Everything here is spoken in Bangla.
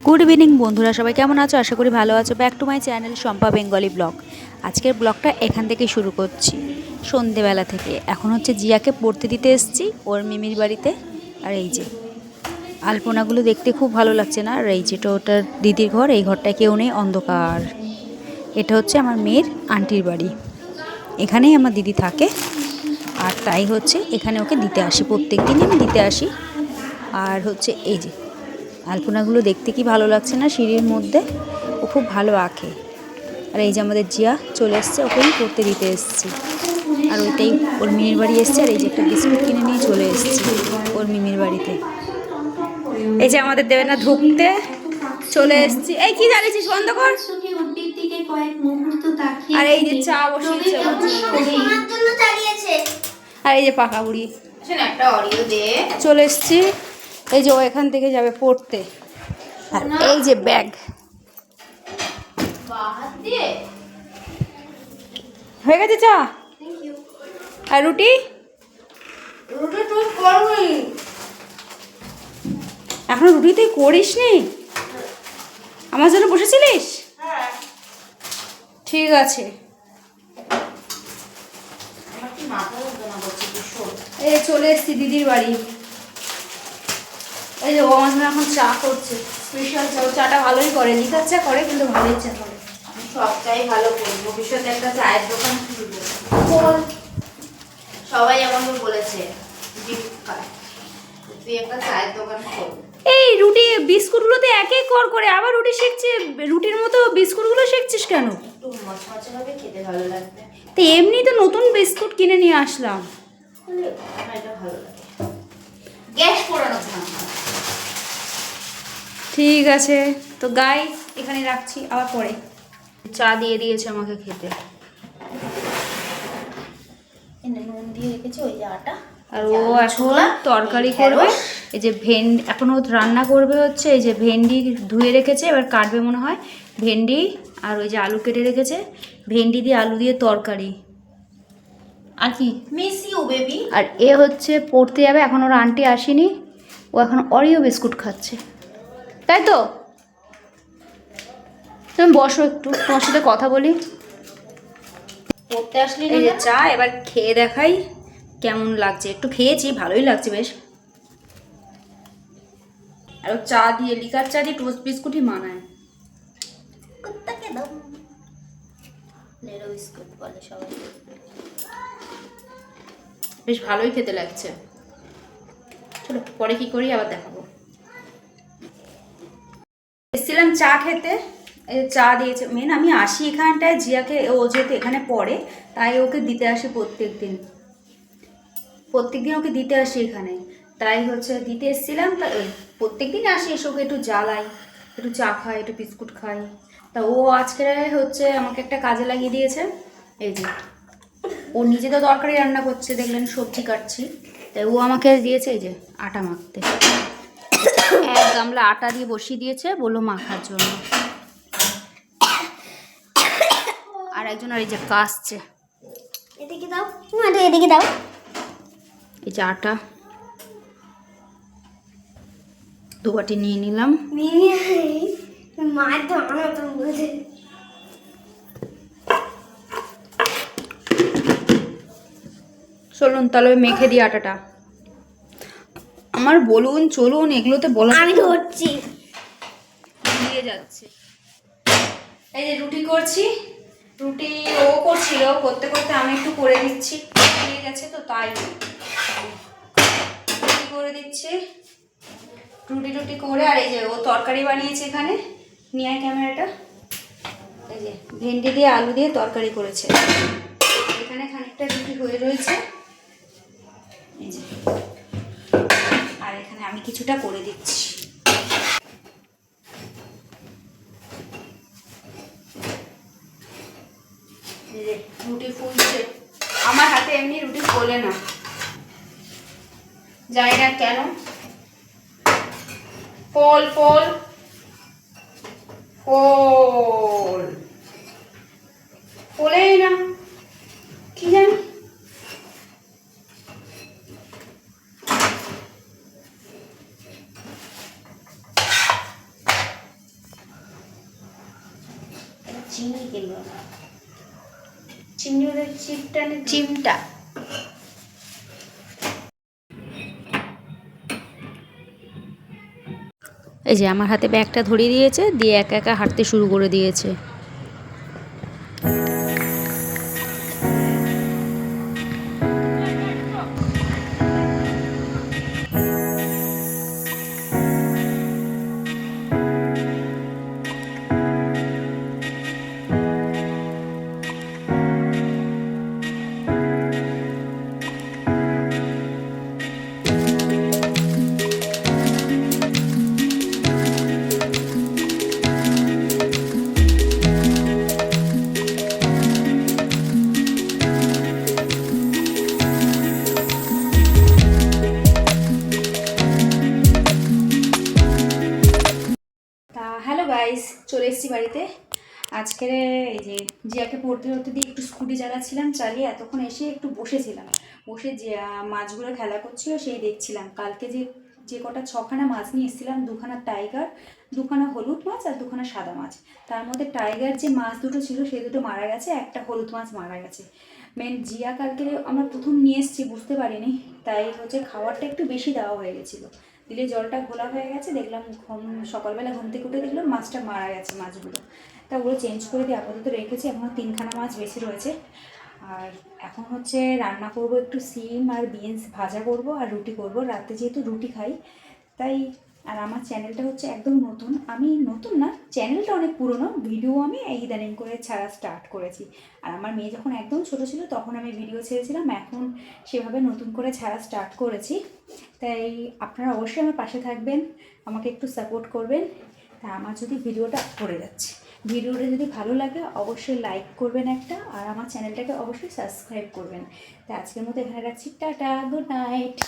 গুড ইভিনিং বন্ধুরা, সবাই কেমন আছো? আশা করি ভালো আছো। Back to my channel Shampa Bengali blog. আজকের ব্লগটা এখান থেকে শুরু করছি, সন্ধেবেলা থেকে। এখন হচ্ছে জিয়াকে পড়তে দিতে এসেছি ওর মিমির বাড়িতে। আর এই যে আলপনাগুলো দেখতে খুব ভালো লাগছে না? আর এই যেটা ওটার দিদির ঘর, এই ঘরটায় কেউ নেই, অন্ধকার। এটা হচ্ছে আমার মেয়ের আন্টির বাড়ি, এখানেই আমার দিদি থাকে। আর তাই হচ্ছে এখানে ওকে দিতে আসি, প্রত্যেক দিনই আমি দিতে আসি। আর হচ্ছে এই যে আলপনাগুলো দেখতে কি ভালো লাগছে না সিঁড়ির মধ্যে, ও খুব ভালো আঁকে। আর এই যে আমাদের জিয়া চলে এসছে, ওকে আমি পড়তে দিতে এসেছি। আর ওইটাই ওর মিমির বাড়ি এসছে। আর এই যে একটা বিস্কুট কিনে নিয়ে চলে এসেছি ওর মিমির বাড়িতে। এই যে আমাদের দেবে না ঢুকতে, চলে এসেছি। এই কি জানিস, বন্ধ কর। আর এই যে চা বসিয়েছে আর এই যে পাকা বুড়ি একটা অডিও দে। চলে এসেছি। এই যে ও এখান থেকে যাবে পড়তে। আর এই যে ব্যাগ হয়ে গেছে চা আর রুটি। এখনো রুটি তুই করিস নি? আমার জন্য বসেছিলিস? ঠিক আছে। এই চলে এসছি দিদির বাড়ি। এই যে ও আমার জন্য এখন চা করছে, স্পেশাল চা। ও চাটা ভালোই করে, লিকার চা করে কিন্তু ভালোই চা করে। আমি সব চাই ভালো করি, ভবিষ্যতে একটা চায়ের দোকান খুলবো। সবাই আমাকে বলেছে তুই একটা চায়ের দোকান খোল। এই রুটি বিস্কুটগুলোতে এক এক করে আবার রুটি শেখছে। রুটির মতো বিস্কুটগুলো শেখছিস কেন? একটু মচমচে ভাবে খেতে ভালো লাগবে। তো এমনি তো নতুন বিস্কুট কিনে নিয়ে আসলাম। আমার এটা ভালো লাগে। গ্যাস পোড়ানো না। ঠিক আছে, তো গাই এখানে রাখছি, আবার পরে। চা দিয়ে দিয়েছে আমাকে খেতে। এনে নুন দিয়ে রেখেছি, ওই যে আটা। আর ও এখন তরকারি করবে। এই যে এখন ও রান্না করবে হচ্ছে, এই যে ভেন্ডি ধুয়ে রেখেছে, এবার কাটবে মনে হয় ভেন্ডি। আর ওই যে আলু কেটে রেখেছে, ভেন্ডি দিয়ে আলু দিয়ে তরকারি। আর কি মিস ইউ বেবি। আর এ হচ্ছে পড়তে যাবে, এখন ওর আন্টি আসেনি, ও এখন অরিও বিস্কুট খাচ্ছে, তাই তো? তুমি বসো একটু, তোমার সাথে কথা বলি। পড়তে আসলি এই যে চা, এবার খেয়ে দেখাই কেমন লাগছে। একটু খেয়েছি, ভালোই লাগছে বেশ। আর চা দিয়ে, লিকার চা দিয়ে টোস্ট বিস্কুটই মানায়। কুত্তাকে দাও। নেড়ো বিস্কুট বলে সবাই। বেশ ভালোই খেতে লাগছে। চলো পরে কি করি আবার দেখাবো। এসেছিলাম চা খেতে, এই চা দিয়েছে। মেন আমি আসি এখানটায় জিয়াকে, ও যেহেতু এখানে পড়ে তাই ওকে দিতে আসি প্রত্যেক দিন ওকে দিতে আসি এখানে। তাই হচ্ছে দিতে এসেছিলাম। তা প্রত্যেক দিন আসি, এসে ওকে একটু জ্বালাই, একটু চা খাই, একটু বিস্কুট খাই। তা ও আজকে হচ্ছে আমাকে একটা কাজে লাগিয়ে দিয়েছে। এই যে ও নিজে তো তরকারি রান্না করছে, দেখলেন সবজি কাটছি, তাই ও আমাকে দিয়েছে এই যে আটা মাখতে। এক গামলা আটা দিয়ে বসিয়ে দিয়েছে, বললো মাখার জন্য। আর একজন আর এই যে কাশছে। এদিকে দাও, এদিকে দাও। এই যে আটা 2 বাটি নিয়ে নিলাম। চলুন তাহলে মেখে দিই আটাটা। আমার বলুন চলুন এগুলোতে বলা, আমি ধরছি, দিয়ে যাচ্ছে। এই যে রুটি করছি, রুটি ও করছিল, করতে করতে আমি একটু করে দিচ্ছি, দিয়ে গেছে তো তাই রুটি করে দিচ্ছি। রুটি করে, আর এই যে ও তরকারি বানিয়েছে এখানে, নিয়ে ক্যামেরাটা। এই যে ভেন্ডি দিয়ে আলু দিয়ে তরকারি করেছে। এখানে খানিকটা রুটি হয়ে রয়েছে, এই যে। আর এখানে আমি কিছুটা করে দিচ্ছি। রুটি ফুলছে, আমার হাতে এমনি রুটি ফোলে না, জানি না কেন। ফোল ফোল ফোল ফোলেই না, কি জানি। চিংড়ি কিনবো না, চিংড়ি ওদের চিমটা। এই যে আমার হাতে ব্যাগটা ধরিয়ে দিয়েছে, দিয়ে একা একা হাঁটতে শুরু করে দিয়েছে। তা হ্যালো গাইস, চলে এসেছি বাড়িতে। আজকের এই যে জিয়াকে পড়তে পড়তে দিয়ে একটু স্কুটি চালাচ্ছিলাম, চালিয়ে এতক্ষণ এসে একটু বসেছিলাম। বসে যে মাছগুলো খেলা করছিল সেই দেখছিলাম। কালকে যে যে কটা ছখানা মাছ নিয়ে এসেছিলাম, দুখানা টাইগার, দুখানা হলুদ মাছ আর দুখানা সাদা মাছ। তার মধ্যে টাইগার যে মাছ দুটো ছিল সেই দুটো মারা গেছে, একটা হলুদ মাছ মারা গেছে। মেন জিয়া কালকে আমরা প্রথম নিয়ে এসেছি, বুঝতে পারিনি, তাই হচ্ছে খাবারটা একটু বেশি দেওয়া হয়ে গেছিলো। দিলে জলটা ঘোলা হয়ে গেছে, দেখলাম সকালবেলা ঘুম থেকে উঠে দেখলাম মাছটা মারা গেছে মাছগুলো। তা ওগুলো চেঞ্জ করে দিয়ে আপাতত রেখেছি, এখনও 3খানা মাছ বেশি রয়েছে। আর এখন হচ্ছে রান্না করব, একটু সিম আর বিনস ভাজা করব আর রুটি করব, রাতে যেহেতু রুটি খাই তাই। আর আমার চ্যানেলটা হচ্ছে একদম নতুন, আমি নতুন না, চ্যানেলটা অনেক পুরনো, ভিডিও আমি এই ইদানিং করে ছাড়া স্টার্ট করেছি। আর আমার মেয়ে যখন একদম ছোটো ছিল তখন আমি ভিডিও ছেড়েছিলাম, এখন সেভাবে নতুন করে ছাড়া স্টার্ট করেছি। তাই আপনারা অবশ্যই আমার পাশে থাকবেন, আমাকে একটু সাপোর্ট করবেন। তা আমার যদি ভিডিওটা করে যাচ্ছে, ভিডিওটা যদি ভালো লাগে অবশ্যই লাইক করবেন একটা, আর আমার চ্যানেলটাকে অবশ্যই সাবস্ক্রাইব করবেন। তা আজকের মতো এখানে রাখছি, টাটা, গুড নাইট।